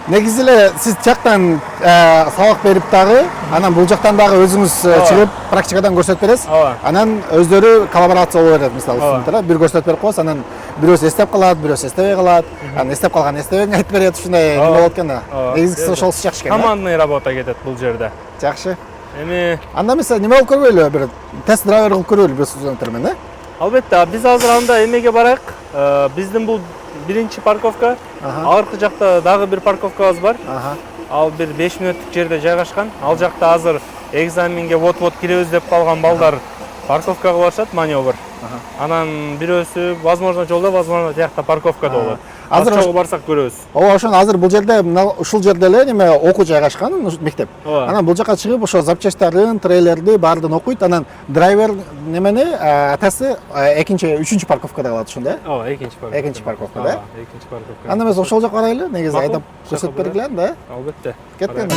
Speaker 1: Негизи эле сиз жактан сабак берип дагы, анан бул жактан дагы өзүңүз чыгып практикадан көрсөтүп бересиз. Анан өздөрү коллаборация боло берет, мисалы студенттер, бир көрсөтүп берип коесуз, анан бирөөсү эстеп калат, бирөөсү эстебей калат. Анан эстеп калган эстебеген айтып берет, ушундай неме болот экен да. Негизгиси ошол жакшы экен.
Speaker 3: Командный работа кетет бул жерде.
Speaker 1: Жакшы.
Speaker 3: Эми
Speaker 1: анда мисалы неме кылып көрбөйлү, бир тест драйвер кылып көрбөйлү биз студенттер менен, э?
Speaker 3: Албетте, биз азыр анда эмеге барайык. Биздин бул биринчи парковка. Аркы жакта дагы бир парковкабыз бар. Ал бир 5 мүнөттүк жерде жайгашкан. Ал жакта азыр экзаменге вот-вот киребиз деп калган балдар парковкага барышат, маневр. Анан бирөөсү возможно жолдо, возможно тиякта парковкада болот. Азыр чогуу барсак көрөбүз.
Speaker 1: Ооба, ошону азыр бул жерде ушул жерде эле неме окуу жайгашкан, мектеп. Анан бул жака чыгып ошо запчастьтарын, трейлерди баардыгын окуйт. Анан драйвер немени атасы экинчи, үчүнчү парковкада калат ошондо, э?
Speaker 3: Ооба, экинчи парковка.
Speaker 1: Экинчи парковкада, э?
Speaker 3: Экинчи парковка.
Speaker 1: Анда эмес ошол жака барайлы, негизи айдап көрсөтүп бергиле да, э?
Speaker 3: Албетте.
Speaker 1: Кеткен.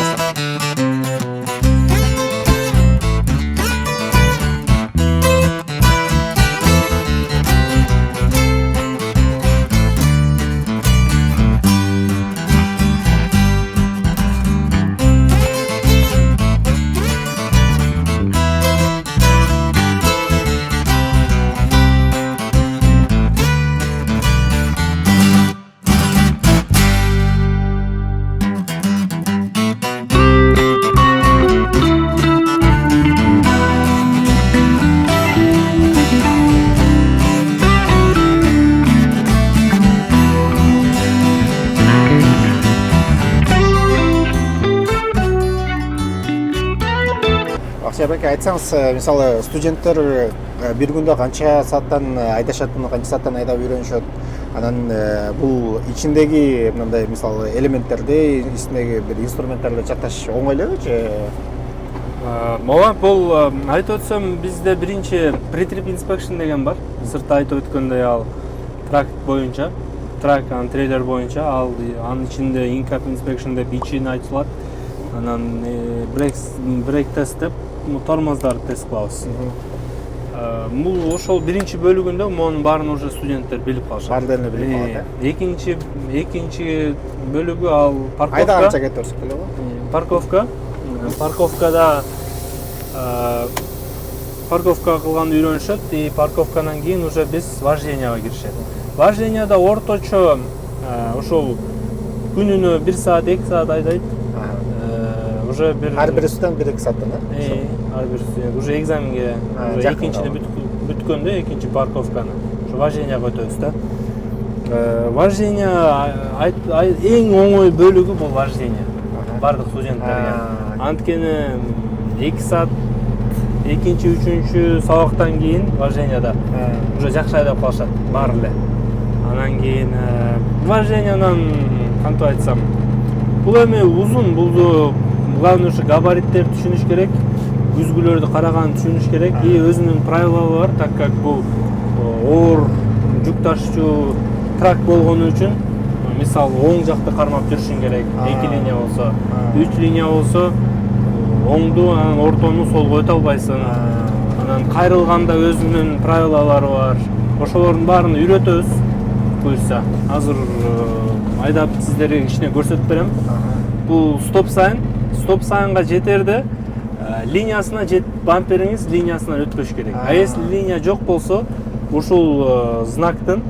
Speaker 1: Акчабек, айтсаңыз, мисалы студенттер бир күндө канча сааттан айдашат, канча сааттан айдап үйрөнүшөт. Анан бул ичиндеги мындай мисалы элементтерди, ичиндеги бир инструменттерди жакташ оңой элеби же?
Speaker 3: Ооба, бул айтып өтсөм, бизде биринчи pre-trip inspection деген бар. Сыртта айтып өткөндөй ал трак боюнча, трак анан трейлер боюнча, ал анын ичинде in-cab inspection деп ичини айтылат. Анан брейк тест деп тормоздар тест кылабыз. Бул ошол биринчи бөлүгүндө монун баарын уже студенттер билип калышат.
Speaker 1: Баардыгын билип калат,
Speaker 3: э? Экинчи бөлүгү ал парковка.
Speaker 1: Айда канча кетип көрсөткүлө болот?
Speaker 3: Парковкада парковка кылганды үйрөнүшөт, и парковкадан кийин уже биз вожденияга киришет. Вожденияда орточо ошол күнүнө 1 саат 2 саат айдайт. Уже бир
Speaker 1: Ар бир студент 1-2 сааттан,
Speaker 3: ар бир студент уже экзаменге уже экинчини бүткөндө экинчи парковканы ушу вожденияга өтөбүз да. Вождение эң оңой бөлүгү бул вождение. Бардык студенттерге. Анткени 2 саат экинчи, үчүнчү сабактан кийин вожденияда уже жакшы айдап калышат баары эле. Анан кийин вождениянан кантип айтсам, бул эми узун, бул главный ушу габариттерди түшүнүш керек, күзгүлөрдү караганды түшүнүш керек и өзүнүн правилалары бар, так как бул оор жүк ташуучу трак болгону үчүн мисалы оң жакты кармап жүрүшүң керек. 2 линия болсо, 3 линия болсо оңду, анан ортону солго өтө албайсың. Анан кайрылганда өзүнүн правилалары бар. Ошолордун баарын үйрөтөбүз. Буюрса, азыр айдап сиздерге кичине көрсөтүп берем. Бул стоп сайынга жетерде линиясына бампериңиз линиясынан өтпөш керек. А если линия жок болсо, ушул знактын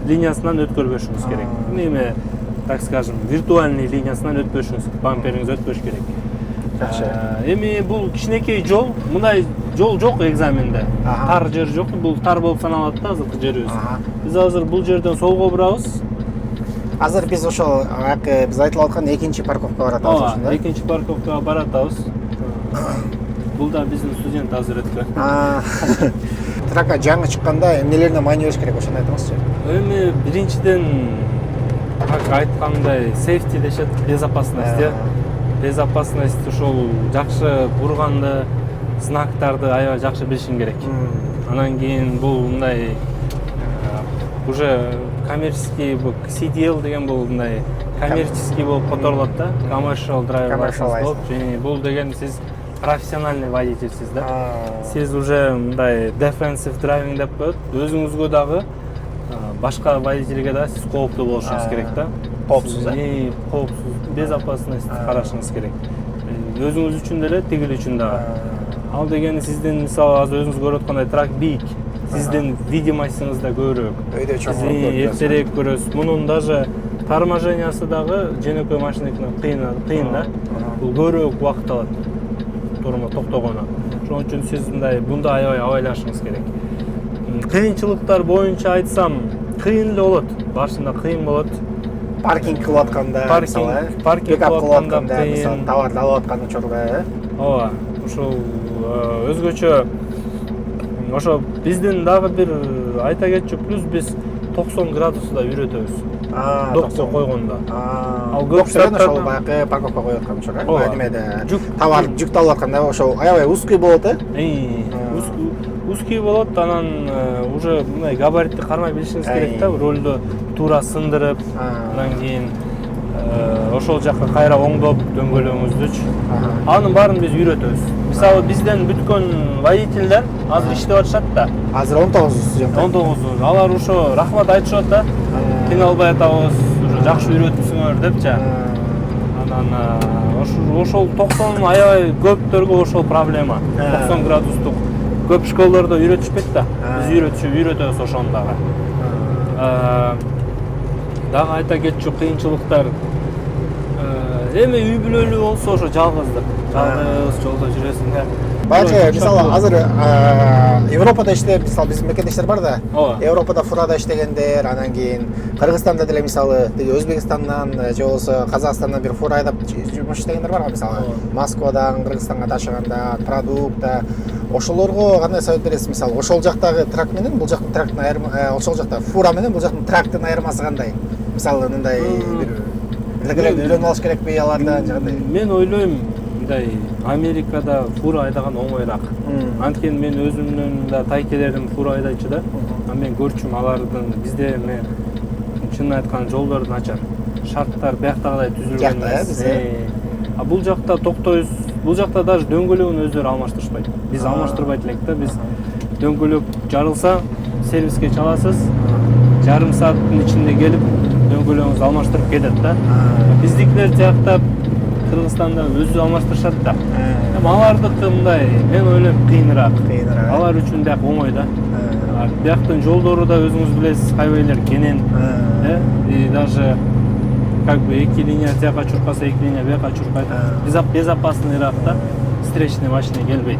Speaker 3: линиясынан өткөрбөшүңүз керек. Эми, так скажем, виртуальный линиясынан өтпөшүңүз, бампериңиз өтпөш керек.
Speaker 1: Жакшы.
Speaker 3: Эми бул кичинекей жол, мындай жол жок экзаменде. Тар жер жок, бул тар болуп саналат да азыркы жерибиз. Биз азыр бул жерден солго бурабыз.
Speaker 1: Азыр биз ошол биз айтылып аткан экинчи парковкага баратабыз ошондо.
Speaker 3: Экинчи парковкага баратабыз. Бул да биздин студент азыр өткөн.
Speaker 1: Тракка жаңы чыкканда эмнелерине маани бериш керек, ошону айтыңызчы.
Speaker 3: Эми биринчиден как айткандай safety дешет, безопасность. Безопасность ошол жакшы бурганды, знактарды аябай жакшы билишиң керек. Анан кийин бул мындай уже коммерческий CDL деген бул мындай коммерческий болуп которулат да, commercial driver license болуп, және бул деген сиз профессиональный водительсиз да. Сиз уже мындай defensive driving деп коет, өзүңүзгө дагы башка водительге да сиз кооптуу болушуңуз керек да.
Speaker 1: Коопсуз,
Speaker 3: коопсуз, безопасность карашыңыз керек. Өзүңүз үчүн деле, тигил үчүн дагы. Ал дегени сиздин мисалы азыр өзүңүз көрүп аткандай трак бийик, сиздин видимостьуңуз да көбүрөөк.
Speaker 1: Өйдө чоң.
Speaker 3: Эртерээк көрөсүз. Мунун даже торможениясы дагы жөнөкөй машинакынан кыйын да. Бул көбүрөөк убакыт алат. Токтогону. Ошон үчүн сиз мындай бунда аябай абайлашыңыз керек. Кыйынчылыктар боюнча айтсам, кыйын эле болот. Башында кыйын болот.
Speaker 1: Паркинг кылып атканда, паркинг кылып атканда, мисалы товарды алып аткан учурда,
Speaker 3: Ооба, ошол өзгөчө ошо биздин дагы бир айта кетчү плюс биз 90 градуста үйрөтөбүз. Докто койгондо.
Speaker 1: Ал көп ошол баягы парковка коюп аткан учурда, немеде товар жүктү алып атканда ошол аябай узкий болот,
Speaker 3: узкий болот, анан уже мындай габаритти кармай билишиңиз керек да, ролду туура сындырып, андан кийин ошол жакка кайра оңдоп дөңгөлөңүздүчү. Анын баарын биз үйрөтөбүз. Мисалы бизден бүткөн водительдер азыр иштеп атышат да.
Speaker 1: Азыр 19 студент.
Speaker 3: 19. Алар ошо рахмат айтышат да. Кыйналбай атабыз, уже жакшы үйрөтүпсүңөр депчи. Анан ошол 90 аябай көптөргө ошол проблема. 90 градустук көп школаларда үйрөтүшпөйт да. Биз үйрөтөбүз ошону дагы. Дагы айта кетчү кыйынчылыктар. Эми үй бүлөлүү болсо ошо жалгыздык. Жалгыз жолдо жүрөсүң да.
Speaker 1: Баягы мисалы азыр Европада иштеп, мисалы биздин мекендештер бар да. Европада фурада иштегендер, анан кийин Кыргызстанда деле мисалы Өзбекстандан же болбосо Казакстандан бир фура айдап жумуш иштегендер бар го мисалы. Москвадан Кыргызстанга ташыганда, продукта. Ошолорго кандай совет бересиз? Мисалы, ошол жактагы трак менен бул жактын трактын ошол жакта фура менен бул жактын трактын айырмасы кандай? Мисалы, мындай бир илгилерди үйрөнүп алыш керекпи алардан жагандай?
Speaker 3: Мен ойлойм, мындай Америкада фура айдаган оңойраак. Анткени мен өзүмдүн да тайкелерим фура айдайчу да. Мен көрчүм алардын бизде эме чынын айтканда жолдор начар. Шарттар бияктагыдай түзүлгөн эмес. А бул жакта токтойбуз. Бул жакта даже дөңгөлөгүн өздөрү алмаштырышпайт. Биз алмаштырбайт элек да. Биз дөңгөлөк жарылса, сервиске чаласыз. Жарым сааттын ичинде келип дөңгөлөгүңүздү алмаштырып кетет да. Биздикилер жакта Кыргызстанда өзү алмаштырышат да. Алардыкы мындай, мен ойлойм кыйыныраак. Алар үчүн дак оңой да. Бияктын жолдору да өзүңүз билесиз, хайвейлер кенен. И даже как бы эки линия тияка чуркаса, эки линия бияка чуркайт. Безопасныйраак да. Встречный машина келбейт.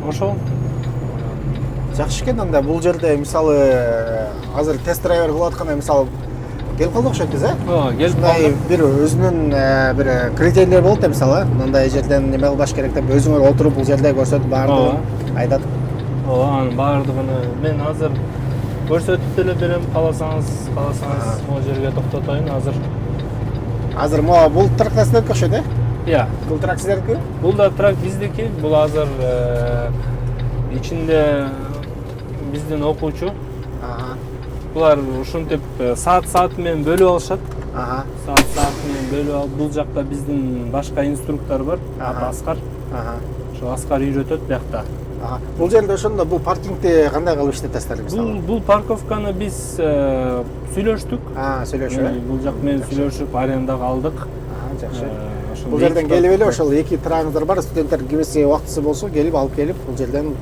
Speaker 3: Ошол.
Speaker 1: Жакшы экен анда бул жерде мисалы азыр тест драйвер болуп атканда мисалы келип калды окшойт биз,
Speaker 3: Келип
Speaker 1: мындай
Speaker 3: калды.
Speaker 1: бир өзүнүн бир критерийлер болот да мисалы, мындай жерден неме кылбаш керек деп өзүңөр отуруп бул жерде көрсөтүп баардыгын айтат.
Speaker 3: Анын баардыгын мен азыр көрсөтүп деле берем, кааласаңыз могу жерге токтотоюн азыр.
Speaker 1: Азыр могу бул трактор сиздердики окшойт, Бул трак сиздердики?
Speaker 3: Бул да трак биздики. Бул азыр ичинде биздин окуучу. Булар ушинтип саат менен бөлүп алышат. Саат менен бөлүп алып, бул жакта биздин башка инструктор бар, Аскар. Ошо Аскар үйрөтөт биякта.
Speaker 1: Бул жерде ошондо бул паркингди кандай кылып иштетесиздер мисалы?
Speaker 3: Бул парковканы биз сүйлөштүк.
Speaker 1: Сүйлөшүү.
Speaker 3: Бул жак менен сүйлөшүп арендага алдык.
Speaker 1: Жакшы. Бул жерден келип эле ошол эки трагыңыздар бар, студенттер кимиси убактысы болсо келип алып келип бул жерден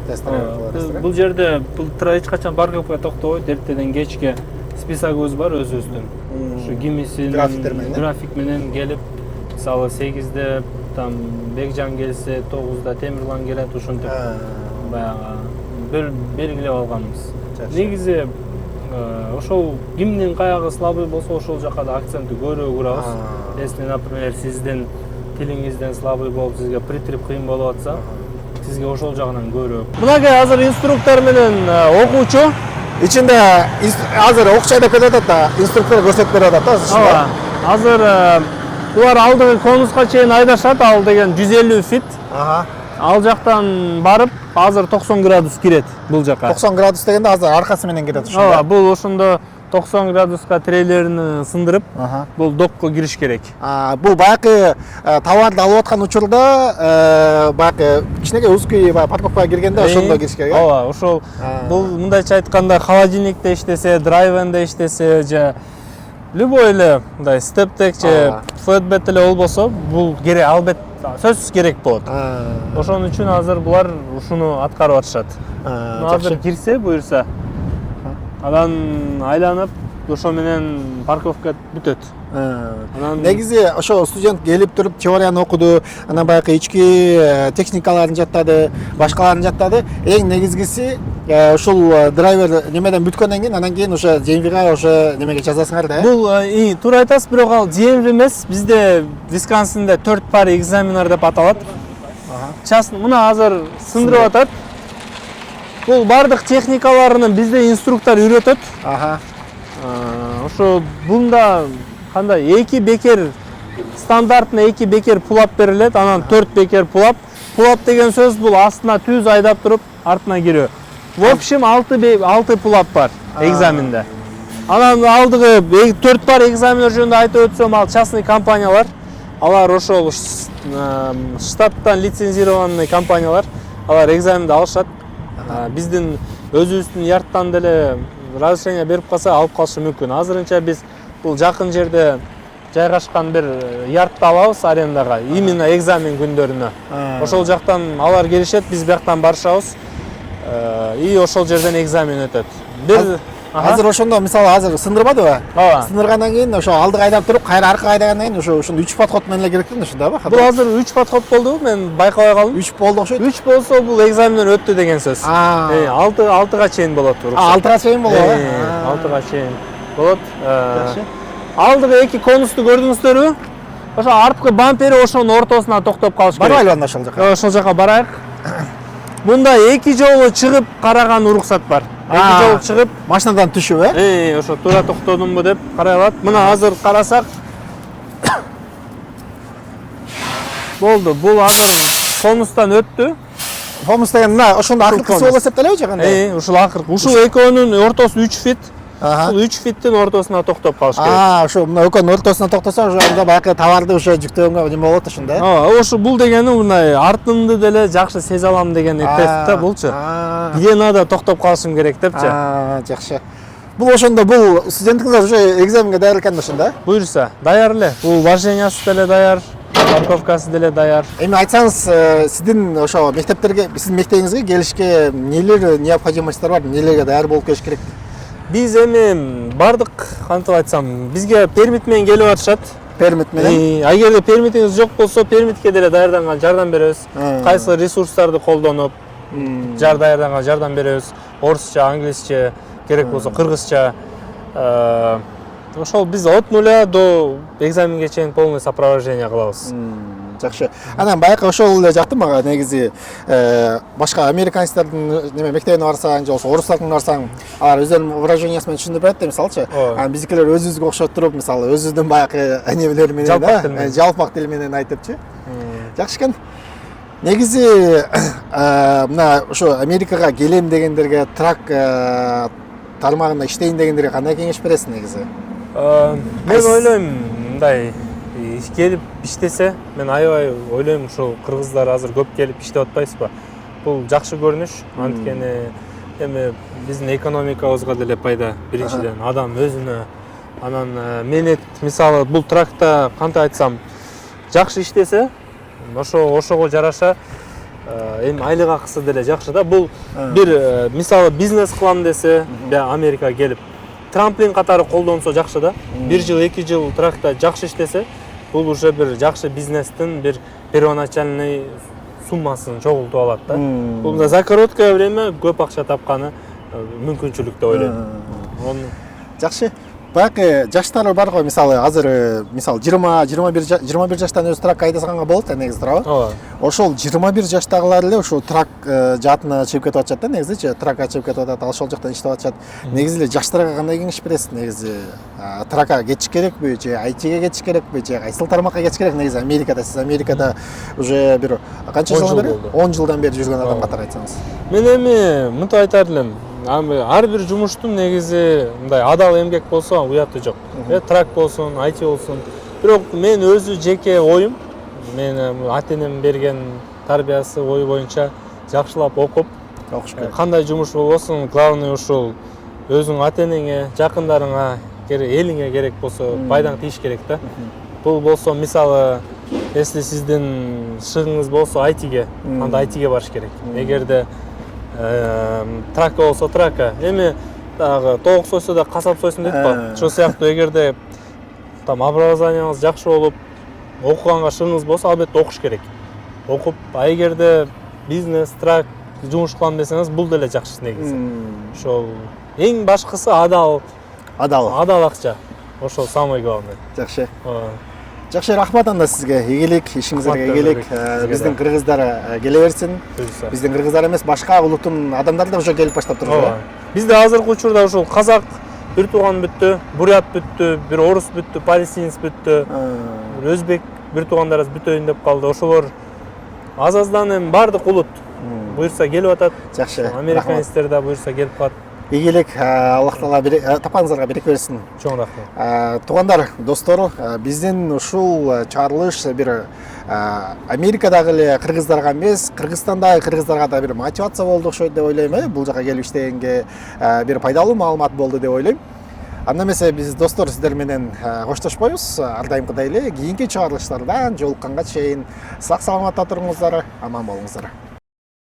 Speaker 1: тест драйвер.
Speaker 3: Бул жерде бул эч качан парковкага токтобойт. Эртеден кечке списогубуз бар өзүбүздүн. Ушу кимисин график менен келип, мисалы 8-де там Бекжан келсе, 9-да Темирлан келет, ушинтип баягы белгилеп алганбыз. Негизи ошол кимдин каягы слабый болсо ошол жака да акцентти көбүрөөк урабыз. Если, например, сиздин тилиңизден слабый болуп, сизге притрип кыйын болуп атса, сизге ошол жагынан көбүрөөк. Мынакей азыр инструктор менен окуучу.
Speaker 1: Ичинде азыр окчу айдап кетип атат да, инструктор көрсөтүп берип атат да.
Speaker 3: Азыр булар алдыгы конуска чейин айдашат, ал деген 150 фит. Ал жактан барып, азыр 90 градус кирет бул жака.
Speaker 1: 90 градус дегенде азыр аркасы менен кирет ошондо.
Speaker 3: Бул ошондо 90 градуска тирейлерин сындырып, бул докко кириш керек.
Speaker 1: Бул баягы товарды алып аткан учурда баягы кичинекей узкий парковкага киргенде ошондо кириш керек.
Speaker 3: Ошол бул мындайча айтканда холодильникте иштесе, драйвенде иштесе же любой эле мындай стептек же флетбет эле болбосо, бул керек, албетте сөзсүз керек болот. Ошон үчүн азыр булар ушуну аткарып атышат. Азыр кирсе буюрса, анан айланып, ошо менен парковка бүтөт.
Speaker 1: Негизи ошо студент келип туруп теорияны окуду, анан баягы ички техникаларын жаттады, башкаларын жаттады. Эң негизгиси ушул драйвер немеден бүткөндөн кийин, анан кийин ошо DMV-га ошо немеге жазасыңар да.
Speaker 3: Бул туура айтасыз, бирок ал DMV эмес, бизде Висконсинде 4 пар экзаменер деп аталат. Мына азыр сындырып атат. Бул бардык техникаларын бизде инструктор үйрөтөт. Ошо бунда кандай 2 бекер стандартный 2 бекер пулап берилет, анан 4 бекер пулап. Пулап деген сөз бул астына түз айдап туруп артына кирүү. В общем 6 пулап бар экзаменде. Анан алдыгы 4 пар экзаменер жөнүндө айтып өтсөм, ал частный компаниялар. Алар ошол штаттан лицензированный компаниялар. Алар экзаменди алышат. Биздин өзүбүздүн ярттан деле разрешение берип калса алып калышы мүмкүн. Азырынча биз бул жакын жерде жайгашкан бир ярдты алабыз арендага, именно экзамен күндөрүнө. Ошол жактан алар келишет, биз бияктан барышабыз. И ошол жерден экзамен өтөт.
Speaker 1: Азыр ошондо мисалы азыр сындырбадыбы? Сындыргандан кийин ошо алдыга айдап туруп, кайра аркага айдагандан кийин ошо 3 подход менен эле керектен ошондобу?
Speaker 3: Бул азыр 3 подход болду, мен байкабай калдым.
Speaker 1: 3 болду окшойт.
Speaker 3: 3 болсо бул экзамен өттү деген сөз. 6га чейин болот.
Speaker 1: 6га чейин болот.
Speaker 3: 6га чейин болот. Алдыгы 2 конусту көрдүңүздөрбү? Ошо арткы бампери ошонун ортосуна токтоп калыш керек.
Speaker 1: Барбайлы анда ошол жака.
Speaker 3: Ошол жака барайык. Мында 2 жолу чыгып караган уруксат бар. 2 жолу чыгып
Speaker 1: машинадан түшүп,
Speaker 3: ошо туура токтодумбу деп карай алат. Мына азыр карасак болду. Бул азыр конустан өттү.
Speaker 1: Конус деген мына ошондо акыркысы болуп эсептелеби же кандай?
Speaker 3: Ушул акыркы. Ушул экөөнүн ортосу 3 фит. Ушул 3 фиттин ортосуна токтоп калыш керек.
Speaker 1: Ошо мына экөөнүн ортосуна токтосо, ошондо баягы товарды ошо жүктөгөнгө неме болот ошондо.
Speaker 3: Ошо бул дегени мындай артымды деле жакшы сезе алам деген тест да булчу. Где надо токтоп калышым керек депчи.
Speaker 1: Жакшы. Бул ошондо бул студенттиңиз уже экзаменге даяр экен ошондо.
Speaker 3: Буюрса даяр эле. Бул вождениясы деле даяр, парковкасы деле даяр.
Speaker 1: Эми айтсаңыз, сиздин ошо мектептерге, сиздин мектебиңизге келишке нелер необходимосттор бар, нелерге даяр болуп келиш керек?
Speaker 3: Биз эми бардык, кантип айтсам, бизге пермит менен келип атышат.
Speaker 1: Пермит менен?
Speaker 3: Агерде пермитиңиз жок болсо, пермитке деле даярданган жардам беребиз. Кайсы ресурстарды колдонуп, даярданган жардам беребиз. Орусча, англисче, керек болсо кыргызча. Ошол биз от нуля до экзаменге чейин полный сопровождение кылабыз.
Speaker 1: Жакшы. Анан байкы ошол эле жакты мага негизи башка американецтердин неме мектебине барсаң, же болбосо орустардын барсаң, алар өздөрүнүн выражениясы менен түшүндүрүп берет да, мисалчы. Анан биздикилер өзүбүзгө окшоп туруп, мисалы өзүбүздүн байкы немелери менен, жалпак тил менен айтыпчы. Жакшы экен. Негизи мына ошо Америкага келем дегендерге, трак тармагында иштейин дегендерге кандай кеңеш бересиз негизи?
Speaker 3: Мен ойлойм, мындай келип иштесе, мен аябай ойлойм, ушул кыргыздар азыр көп келип иштеп атпайсызбы? Бул жакшы көрүнүш, анткени эми биздин экономикабызга деле пайда, биринчиден, адам өзүнө. Анан менет, мисалы, бул тракта кантип айтсам, жакшы иштесе, ошого жараша эми айлык акысы деле жакшы да. Бул бир мисалы бизнес кылам десе, Америкага келип трамплин катары колдонсо жакшы да. 1 жыл, 2 жыл тракта жакшы иштесе, бул уже бир жакшы бизнестин бир первоначальный суммасын чогултуп алат да. Бул за короткое время көп акча тапканы мүмкүнчүлүк деп ойлойм.
Speaker 1: Жакшы. Байкы жаштар бар го, мисалы азыр мисалы 20-21 жаштан өзү трак айдасганга болот да негизи, туурабы?
Speaker 3: Ооба.
Speaker 1: Ошол 21 жаштагылар эле ошол трак жаатына чыгып кетип атышат да, негизичи тракка чыгып кетип атат, ошол жактан иштеп атышат. Негизи эле жаштарга кандай кеңеш бересиз негизи? Тракка кетиш керекпи, же айтиге кетиш керекпи, же кайсыл тармакка кетиш керек негизи Америкада? Сиз Америкада уже бир канча жылдан бери? 10 жылдан бери жүргөн адам катары айтсаңыз.
Speaker 3: Мен эми мынтип айтар элем. Ар бир жумуштун негизи мындай адал эмгек болсо уяты жок. Трак болсун, IT болсун. Бирок мен өзү жеке оюм, мен ата-энем берген тарбиясы ою боюнча жакшылап окуп, кандай жумуш болбосун, главный ушул өзүң ата-энеңе, жакындарыңа, элиңе керек болсо пайдаң тийиш керек да. Бул болсо мисалы, если сиздин шыгыңыз болсо IT-ге, анда IT-ге барыш керек. Эгерде тракка болсо тракка. Эми дагы тоок сойсо да касап сойсун дейт го. Ошол сыяктуу эгерде там образованияңыз жакшы болуп, окуганга шыгыңыз болсо, албетте окуш керек. Окуп, эгерде бизнес, трак жумуш кылам десеңиз, бул деле жакшы негизи. Ошол эң башкысы адал акча. Ошол самый главный.
Speaker 1: Жакшы. Жакшы, рахмат анда сизге. Ийгилик, ишиңизге ийгилик. Биздин кыргыздар келе берсин. Биздин кыргыздар эмес, башка улуттун адамдары да уже келип баштап турат.
Speaker 3: Бизде азыркы учурда ушул казак бир тууган бүттү, бурят бүттү, бир орус бүттү, палестинец бүттү, бир өзбек бир туугандарыбыз бүтөйүн деп калды. Ошолор аз-аздан эми бардык улут буюрса келип атат.
Speaker 1: Жакшы.
Speaker 3: Американецтер да буюрса келип калат.
Speaker 1: Ийгилик, Аллах Таала тапканыңыздарга берек берсин.
Speaker 3: Чоң рахмат.
Speaker 1: Туугандар, достор, биздин ушул чыгарылыш бир Америкадагы эле кыргыздарга эмес, Кыргызстандагы кыргыздарга да бир мотивация болду окшойт деп ойлойм. Бул жака келип иштегенге бир пайдалуу маалымат болду деп ойлойм. Анда эмесе биз достор сиздер менен коштошпойбуз. Ар дайымкыдай эле кийинки чыгарылыштардан жолукканга чейин сак саламатта туруңуздар, аман болуңуздар.